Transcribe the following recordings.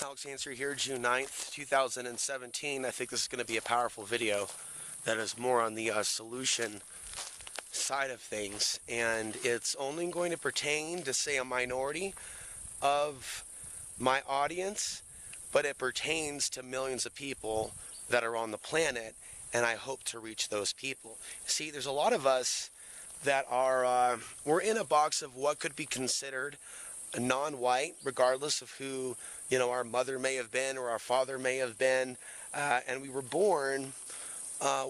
Alex Answer here, June 9th, 2017. I think this is going to be a powerful video that is more on the solution side of things, and it's only going to pertain to, say, a minority of my audience, but it pertains to millions of people that are on the planet, and I hope to reach those people. See, there's a lot of us that are, we're in a box of what could be considered non-white, regardless of who, our mother may have been or our father may have been, and we were born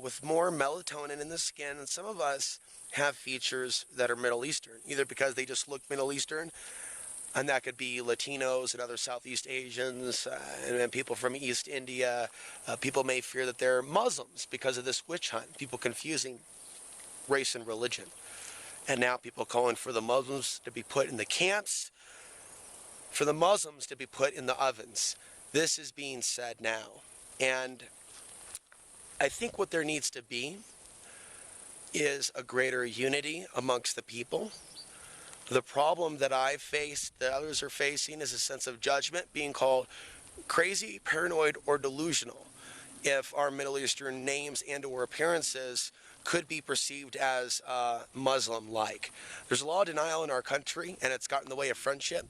with more melatonin in the skin, and some of us have features that are Middle Eastern, either because they just look Middle Eastern, and that could be Latinos and other Southeast Asians, and then people from East India. People may fear that they're Muslims because of this witch hunt, people confusing race and religion. And now people calling for the Muslims to be put in the camps, for the Muslims to be put in the ovens. This is being said now. And I think what there needs to be is a greater unity amongst the people. The problem that I've faced, that others are facing, is a sense of judgment, being called crazy, paranoid, or delusional if our Middle Eastern names and or appearances could be perceived as Muslim-like. There's a lot of denial in our country, and it's gotten in the way of friendship.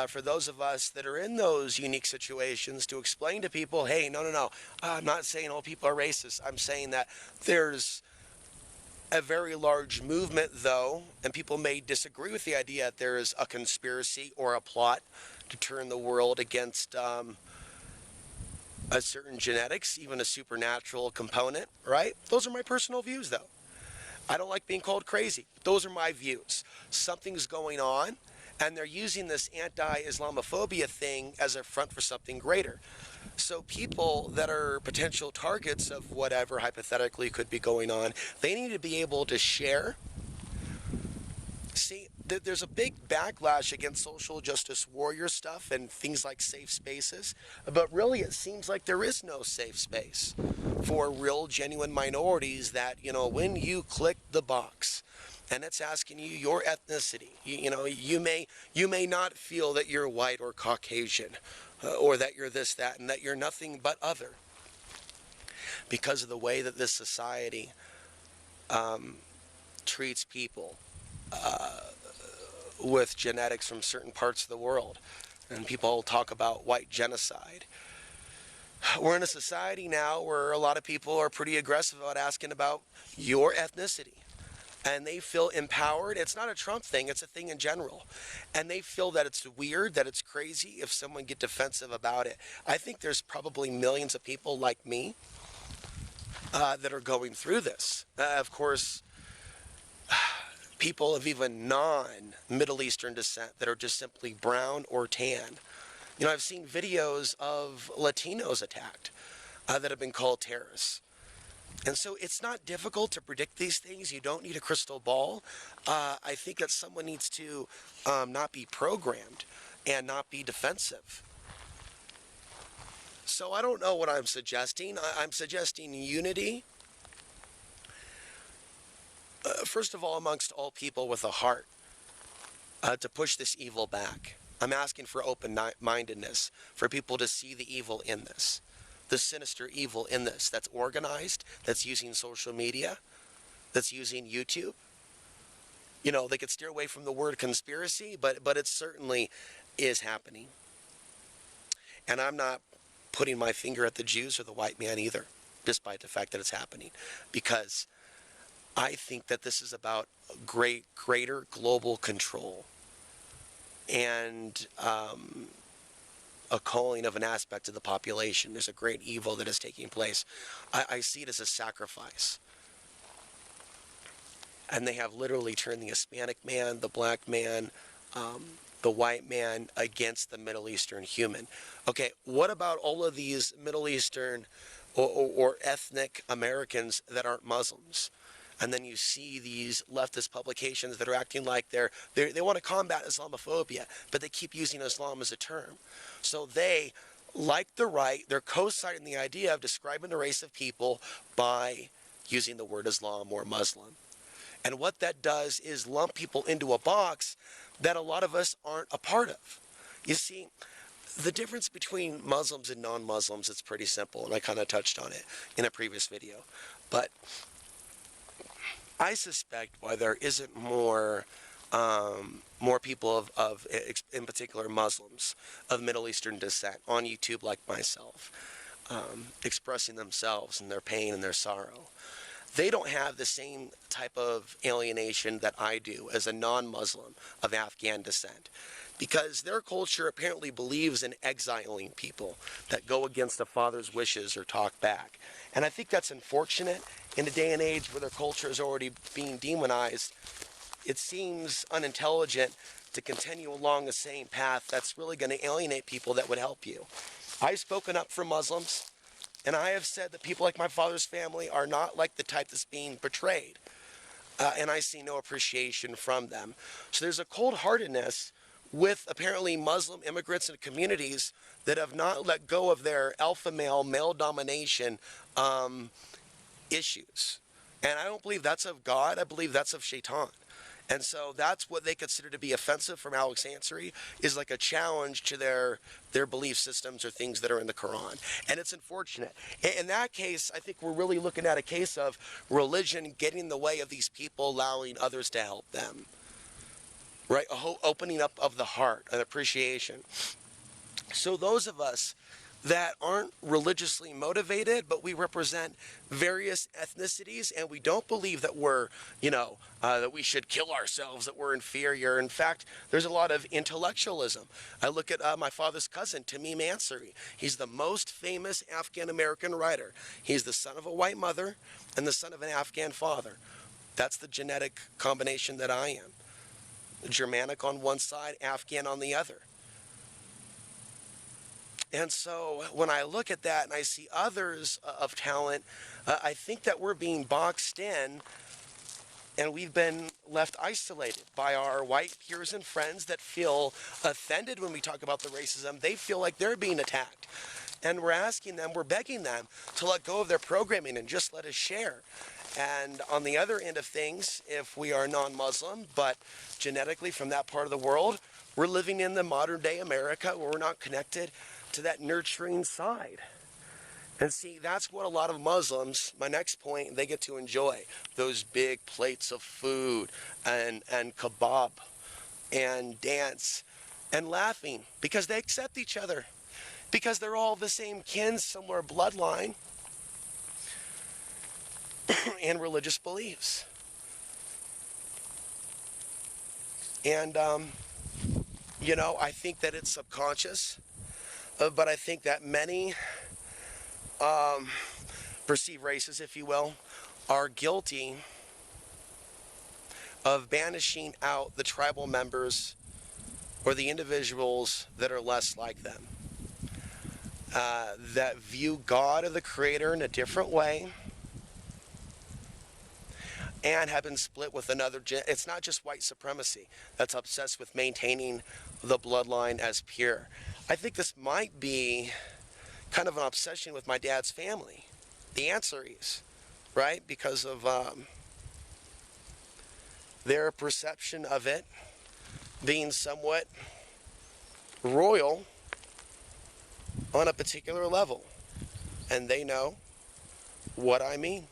For those of us that are in those unique situations, to explain to people, hey, no, I'm not saying all people are racist. I'm saying that there's a very large movement, though, and people may disagree with the idea that there is a conspiracy or a plot to turn the world against a certain genetics, even a supernatural component, right? Those are my personal views, though. I don't like being called crazy. Those are my views. Something's going on, and they're using this anti-Islamophobia thing as a front for something greater. So people that are potential targets of whatever hypothetically could be going on, they need to be able to share. See, there's a big backlash against social justice warrior stuff and things like safe spaces, but really it seems like there is no safe space for real, genuine minorities that, when you click the box and it's asking you your ethnicity, you may not feel that you're white or Caucasian, or that you're this, that, and that you're nothing but other, because of the way that this society treats people with genetics from certain parts of the world. And people talk about white genocide. We're in a society now where a lot of people are pretty aggressive about asking about your ethnicity. And they feel empowered. It's not a Trump thing, it's a thing in general. And they feel that it's weird, that it's crazy if someone gets defensive about it. I think there's probably millions of people like me that are going through this. Of course, people of even non-Middle Eastern descent that are just simply brown or tan. I've seen videos of Latinos attacked that have been called terrorists. And so it's not difficult to predict these things. You don't need a crystal ball. I think that someone needs to not be programmed and not be defensive. So I don't know what I'm suggesting. I'm suggesting unity. First of all, amongst all people with a heart, to push this evil back. I'm asking for open-mindedness, for people to see the evil in this. The sinister evil in this, that's organized, that's using social media, that's using YouTube. They could steer away from the word conspiracy, but it certainly is happening. And I'm not putting my finger at the Jews or the white man either, despite the fact that it's happening, because I think that this is about greater global control and a culling of an aspect of the population. There's a great evil that is taking place. I see it as a sacrifice. And they have literally turned the Hispanic man, the black man, the white man against the Middle Eastern human. Okay, what about all of these Middle Eastern or ethnic Americans that aren't Muslims? And then you see these leftist publications that are acting like they want to combat Islamophobia, but they keep using Islam as a term. So they, like the right, they're co-signing the idea of describing the race of people by using the word Islam or Muslim. And what that does is lump people into a box that a lot of us aren't a part of. You see, The difference between Muslims and non-Muslims is pretty simple, and I kind of touched on it in a previous video. But I suspect why there isn't more people in particular Muslims of Middle Eastern descent on YouTube like myself, expressing themselves and their pain and their sorrow. They don't have the same type of alienation that I do as a non-Muslim of Afghan descent, because their culture apparently believes in exiling people that go against the father's wishes or talk back. And I think that's unfortunate in a day and age where their culture is already being demonized. It seems unintelligent to continue along the same path that's really going to alienate people that would help you. I've spoken up for Muslims, and I have said that people like my father's family are not like the type that's being portrayed. And I see no appreciation from them. So there's a cold-heartedness with apparently Muslim immigrants and communities that have not let go of their alpha male domination issues. And I don't believe that's of God. I believe that's of Shaitan. And so that's what they consider to be offensive from Alex Ansary, is like a challenge to their belief systems or things that are in the Quran. And it's unfortunate. In that case, I think we're really looking at a case of religion getting in the way of these people, allowing others to help them. Right? A whole opening up of the heart, an appreciation. So those of us that aren't religiously motivated, but we represent various ethnicities, and we don't believe that we're, that we should kill ourselves, that we're inferior. In fact, there's a lot of intellectualism. I look at my father's cousin, Tamim Ansari. He's the most famous Afghan-American writer. He's the son of a white mother and the son of an Afghan father. That's the genetic combination that I am. Germanic on one side, Afghan on the other. And so when I look at that and I see others of talent, I think that we're being boxed in, and we've been left isolated by our white peers and friends that feel offended when we talk about the racism. They feel like they're being attacked. And we're asking them, we're begging them to let go of their programming and just let us share. And on the other end of things, if we are non-Muslim, but genetically from that part of the world, we're living in the modern day America where we're not connected to that nurturing side. And see, that's what a lot of Muslims, my next point, they get to enjoy. Those big plates of food and kebab and dance and laughing because they accept each other, because they're all the same kin, similar bloodline, and religious beliefs. And, I think that it's subconscious, but I think that many perceived racists, if you will, are guilty of banishing out the tribal members or the individuals that are less like them, that view God or the Creator in a different way, and have been split with another. It's not just white supremacy that's obsessed with maintaining the bloodline as pure. I think this might be kind of an obsession with my dad's family, the Ansarys, right? Because of their perception of it being somewhat royal on a particular level. And they know what I mean.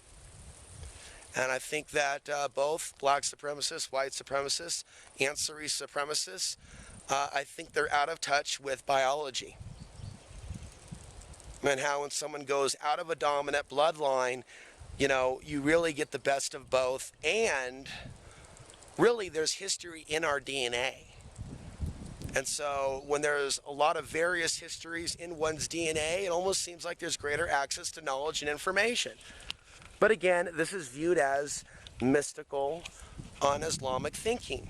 And I think that both black supremacists, white supremacists, Ansari supremacists, I think they're out of touch with biology. And how when someone goes out of a dominant bloodline, you really get the best of both. And really, there's history in our DNA. And so when there's a lot of various histories in one's DNA, it almost seems like there's greater access to knowledge and information. But again, this is viewed as mystical on Islamic thinking.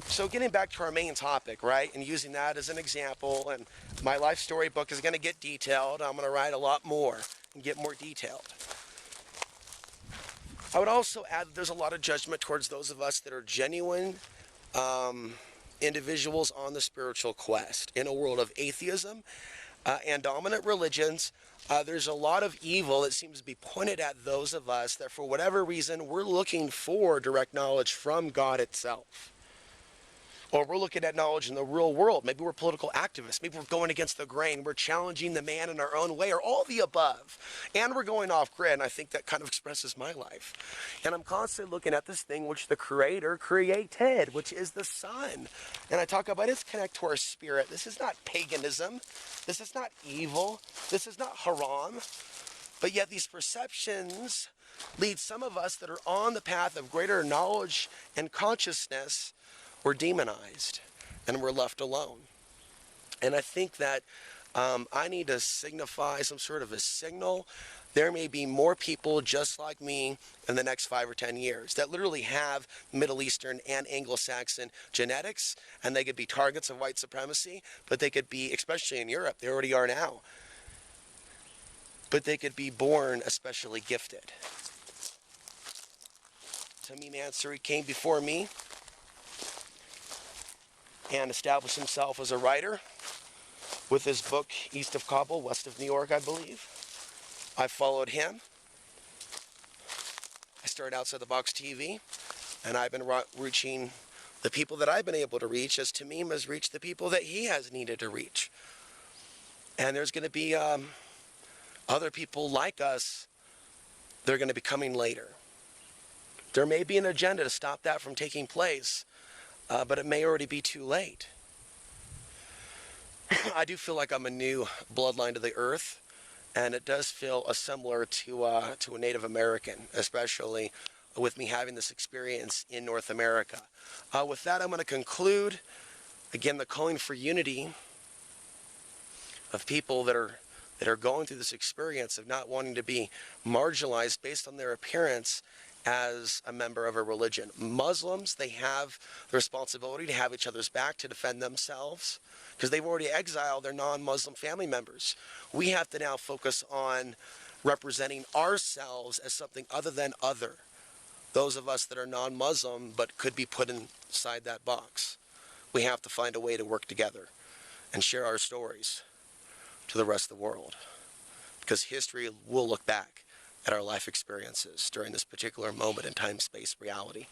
So getting back to our main topic, right, and using that as an example, and my life story book is going to get detailed. I'm going to write a lot more and get more detailed. I would also add that there's a lot of judgment towards those of us that are genuine individuals on the spiritual quest. In a world of atheism and dominant religions, there's a lot of evil that seems to be pointed at those of us that for whatever reason we're looking for direct knowledge from God itself. Or we're looking at knowledge in the real world. Maybe we're political activists. Maybe we're going against the grain. We're challenging the man in our own way, or all the above. And we're going off grid, and I think that kind of expresses my life. And I'm constantly looking at this thing which the Creator created, which is the sun. And I talk about its connect to our spirit. This is not paganism. This is not evil. This is not haram. But yet these perceptions lead some of us that are on the path of greater knowledge and consciousness, we're demonized and we're left alone. And I think that I need to signify some sort of a signal. There may be more people just like me in the next 5 or 10 years that literally have Middle Eastern and Anglo-Saxon genetics, and they could be targets of white supremacy, but they could be, especially in Europe, they already are now, but they could be born especially gifted. Tamim Ansari came before me and established himself as a writer with his book, East of Kabul, West of New York, I believe. I followed him. I started Outside the Box TV, and I've been reaching the people that I've been able to reach as Tamim has reached the people that he has needed to reach. And there's going to be other people like us that are going to be coming later. There may be an agenda to stop that from taking place, but it may already be too late. I do feel like I'm a new bloodline to the earth, and it does feel similar to a Native American, especially with me having this experience in North America. With that, I'm going to conclude. Again, the calling for unity of people that are going through this experience of not wanting to be marginalized based on their appearance as a member of a religion. Muslims, they have the responsibility to have each other's back, to defend themselves, because they've already exiled their non-Muslim family members. We have to now focus on representing ourselves as something other than other. Those of us that are non-Muslim but could be put inside that box. We have to find a way to work together and share our stories to the rest of the world, because history will look back at our life experiences during this particular moment in time, space, reality.